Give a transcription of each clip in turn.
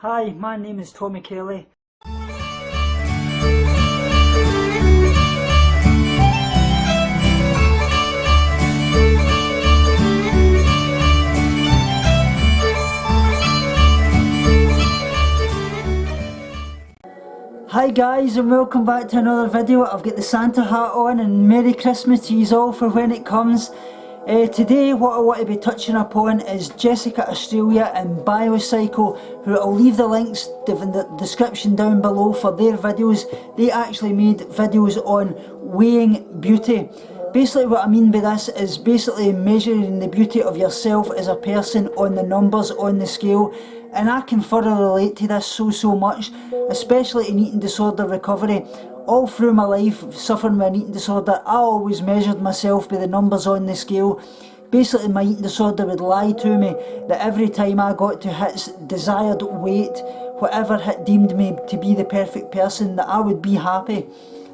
Hi, my name is Tommy Kelly. Hi guys, and welcome back to another video. I've got the Santa hat on, and Merry Christmas to you all for when it comes. Today what I want to be touching upon is Jessica Australia and Biocycle, who I'll leave the links in the description down below for their videos. They actually made videos on weighing beauty. Basically what I mean by this is basically measuring the beauty of yourself as a person on the numbers on the scale. And I can further relate to this so much, especially in eating disorder recovery. All through my life suffering with an eating disorder, I always measured myself by the numbers on the scale. Basically my eating disorder would lie to me that every time I got to hit desired weight, whatever it deemed me to be the perfect person, that I would be happy.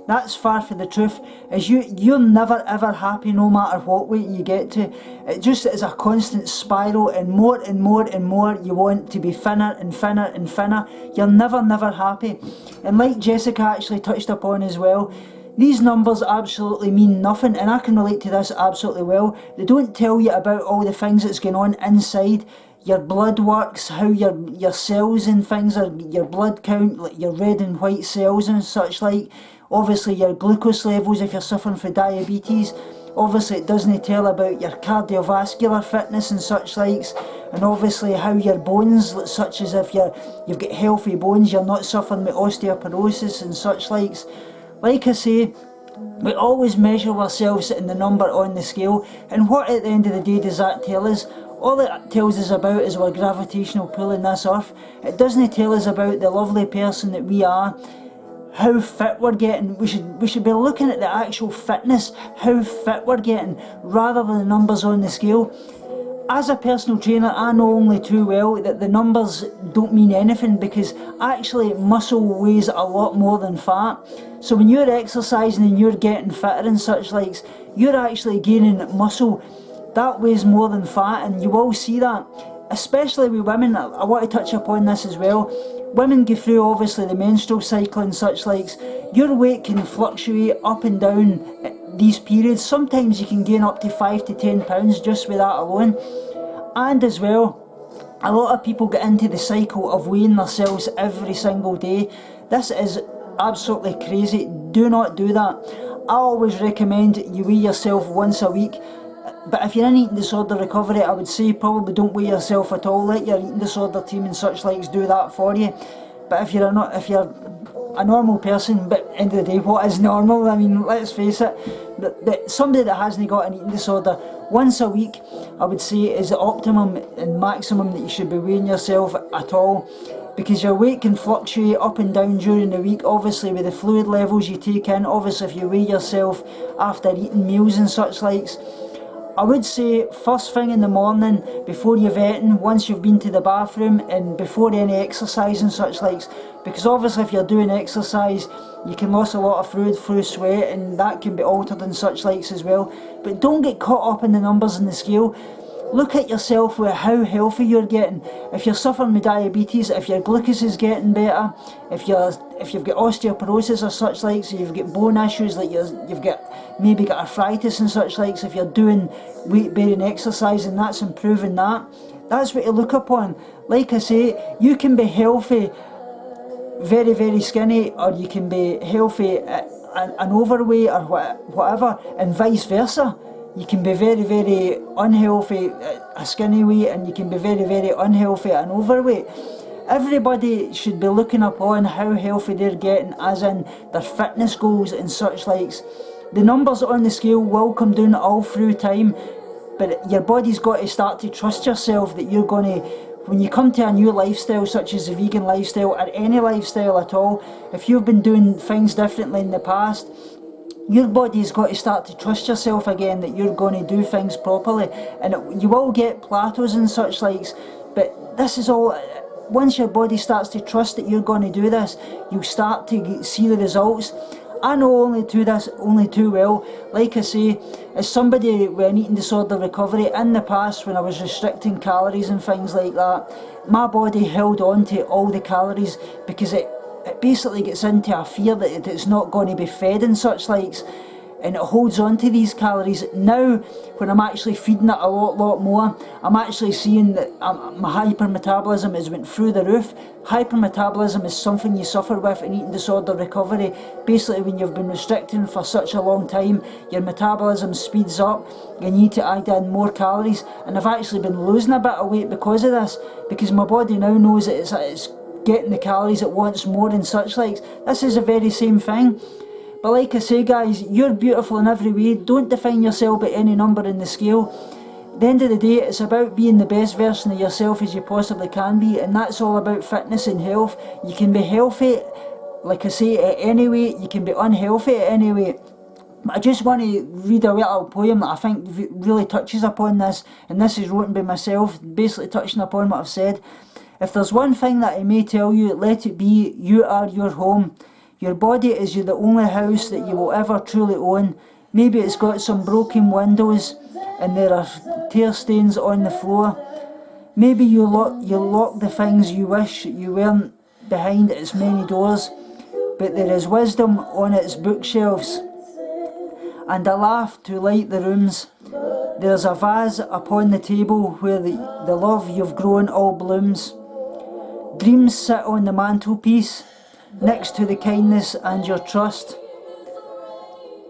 That's far from the truth, as you're never ever happy no matter what weight you get to. It just is a constant spiral, and more and more and more you want to be thinner and thinner and thinner. You're never happy. And like Jessica actually touched upon as well, these numbers absolutely mean nothing, and I can relate to this absolutely well. They don't tell you about all the things that's going on inside. Your blood works, how your cells and things are, your blood count, like your red and white cells and such like. Obviously your glucose levels if you're suffering from diabetes. Obviously it doesn't tell about your cardiovascular fitness and such likes. And obviously how your bones, such as if you've got healthy bones, you're not suffering with osteoporosis and such likes. Like I say, we always measure ourselves in the number on the scale, and what at the end of the day does that tell us? All it tells us about is our gravitational pull in this earth. It doesn't tell us about the lovely person that we are, how fit we're getting. We should be looking at the actual fitness, how fit we're getting, rather than the numbers on the scale. As a personal trainer, I know only too well that the numbers don't mean anything, because actually muscle weighs a lot more than fat. So when you're exercising and you're getting fitter and such likes, you're actually gaining muscle. That weighs more than fat, and you will see that. Especially with women, I want to touch upon this as well. Women go through obviously the menstrual cycle and such likes. Your weight can fluctuate up and down these periods. Sometimes you can gain up to 5 to 10 pounds just with that alone. And as well, a lot of people get into the cycle of weighing themselves every single day. This is absolutely crazy. Do not do that. I always recommend you weigh yourself once a week. But if you're in eating disorder recovery, I would say probably don't weigh yourself at all. Let your eating disorder team and such likes do that for you. But if you're a normal person, but at the end of the day, what is normal? I mean, let's face it, somebody that hasn't got an eating disorder, once a week, I would say, is the optimum and maximum that you should be weighing yourself at all. Because your weight can fluctuate up and down during the week, obviously with the fluid levels you take in. Obviously if you weigh yourself after eating meals and such likes, I would say first thing in the morning before you've eaten, once you've been to the bathroom, and before any exercise and such likes, because obviously if you're doing exercise you can lose a lot of fluid through sweat, and that can be altered and such likes as well. But don't get caught up in the numbers in the scale. Look at yourself with how healthy you're getting. If you're suffering with diabetes, if your glucose is getting better, if you've got osteoporosis or such like, so you've got bone issues, like you've got maybe got arthritis and such like, so if you're doing weight bearing exercise and that's improving that, that's what you look upon. Like I say, you can be healthy very skinny, or you can be healthy and overweight or whatever, and vice versa. You can be very unhealthy at a skinny weight, and you can be very unhealthy at an overweight. Everybody should be looking upon how healthy they're getting, as in their fitness goals and such likes. The numbers on the scale will come down all through time, but your body's got to start to trust yourself that you're going to, when you come to a new lifestyle such as a vegan lifestyle, or any lifestyle at all, if you've been doing things differently in the past, your body's got to start to trust yourself again that you're going to do things properly. And you will get plateaus and such likes, but this is all, once your body starts to trust that you're going to do this, you'll start to see the results. I know this only too well. Like I say, as somebody with an eating disorder recovery, in the past when I was restricting calories and things like that, my body held on to all the calories because it basically gets into a fear that it's not going to be fed and such likes, and it holds on to these calories. Now, when I'm actually feeding it a lot more, I'm actually seeing that my hypermetabolism has went through the roof. Hypermetabolism is something you suffer with in eating disorder recovery. Basically, when you've been restricting for such a long time, your metabolism speeds up, you need to add in more calories, and I've actually been losing a bit of weight because of this, because my body now knows that it's getting the calories it wants more and such likes. This is the very same thing. But like I say, guys, you're beautiful in every way. Don't define yourself by any number in the scale. At the end of the day, it's about being the best version of yourself as you possibly can be, and that's all about fitness and health. You can be healthy, like I say, at any weight. You can be unhealthy at any weight. I just want to read a little poem that I think really touches upon this, and this is written by myself, basically touching upon what I've said. If there's one thing that I may tell you, let it be, you are your home. Your body is the only house that you will ever truly own. Maybe it's got some broken windows and there are tear stains on the floor. Maybe you lock the things you wish you weren't behind its many doors, but there is wisdom on its bookshelves and a laugh to light the rooms. There's a vase upon the table where the love you've grown all blooms. Dreams sit on the mantelpiece next to the kindness and your trust,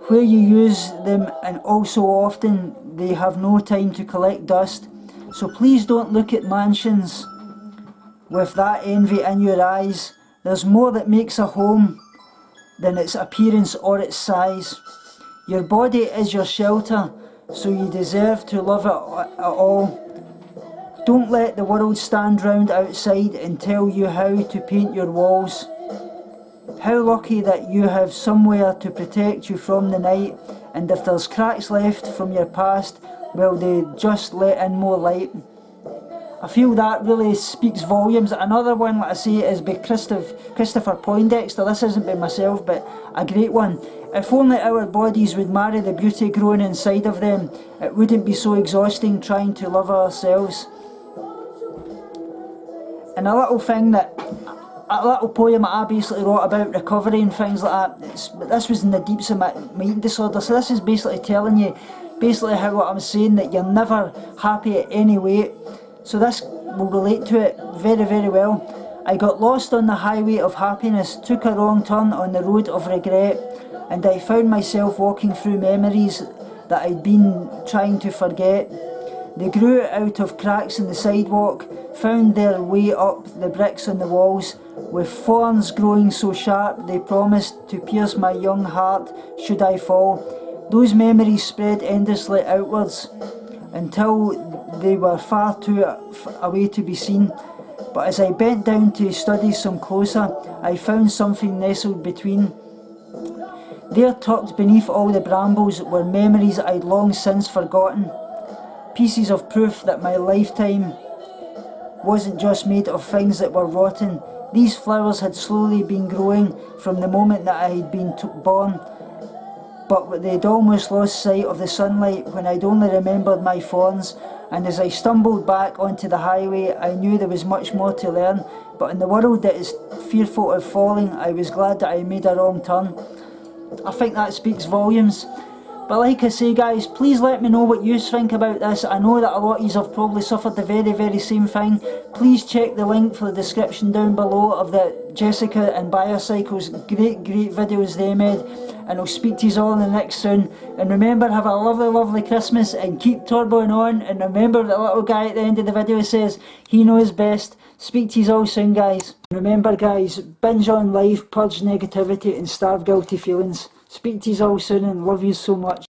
where you use them, and also often they have no time to collect dust. So please don't look at mansions with that envy in your eyes. There's more that makes a home than its appearance or its size. Your body is your shelter, so you deserve to love it all. Don't let the world stand round outside and tell you how to paint your walls. How lucky that you have somewhere to protect you from the night, and if there's cracks left from your past, well, they just let in more light. I feel that really speaks volumes. Another one, like I say, is by Christopher Poindexter. This isn't by myself, but a great one. If only our bodies would marry the beauty growing inside of them, it wouldn't be so exhausting trying to love ourselves. And a little poem that I basically wrote about recovery and things like that. This was in the deeps of my eating disorder, so this is basically telling you how what I'm saying, that you're never happy at any weight. So this will relate to it very, very well. I got lost on the highway of happiness, took a wrong turn on the road of regret, and I found myself walking through memories that I'd been trying to forget. They grew out of cracks in the sidewalk, found their way up the bricks on the walls, with thorns growing so sharp they promised to pierce my young heart should I fall. Those memories spread endlessly outwards until they were far too away to be seen. But as I bent down to study some closer, I found something nestled between. There, tucked beneath all the brambles, were memories I'd long since forgotten. Pieces of proof that my lifetime wasn't just made of things that were rotten. These flowers had slowly been growing from the moment that I had been born, but they'd almost lost sight of the sunlight when I'd only remembered my thorns. And as I stumbled back onto the highway, I knew there was much more to learn, but in the world that is fearful of falling, I was glad that I made a wrong turn. I think that speaks volumes. But like I say, guys, please let me know what you think about this. I know that a lot of you have probably suffered the very, very same thing. Please check the link for the description down below of the Jessica and Biocycle's great videos they made. And I'll speak to you all in the next soon. And remember, have a lovely, lovely Christmas and keep turboing on. And remember that little guy at the end of the video says he knows best. Speak to you all soon, guys. Remember, guys, binge on life, purge negativity and starve guilty feelings. Speak to you all soon and love you so much.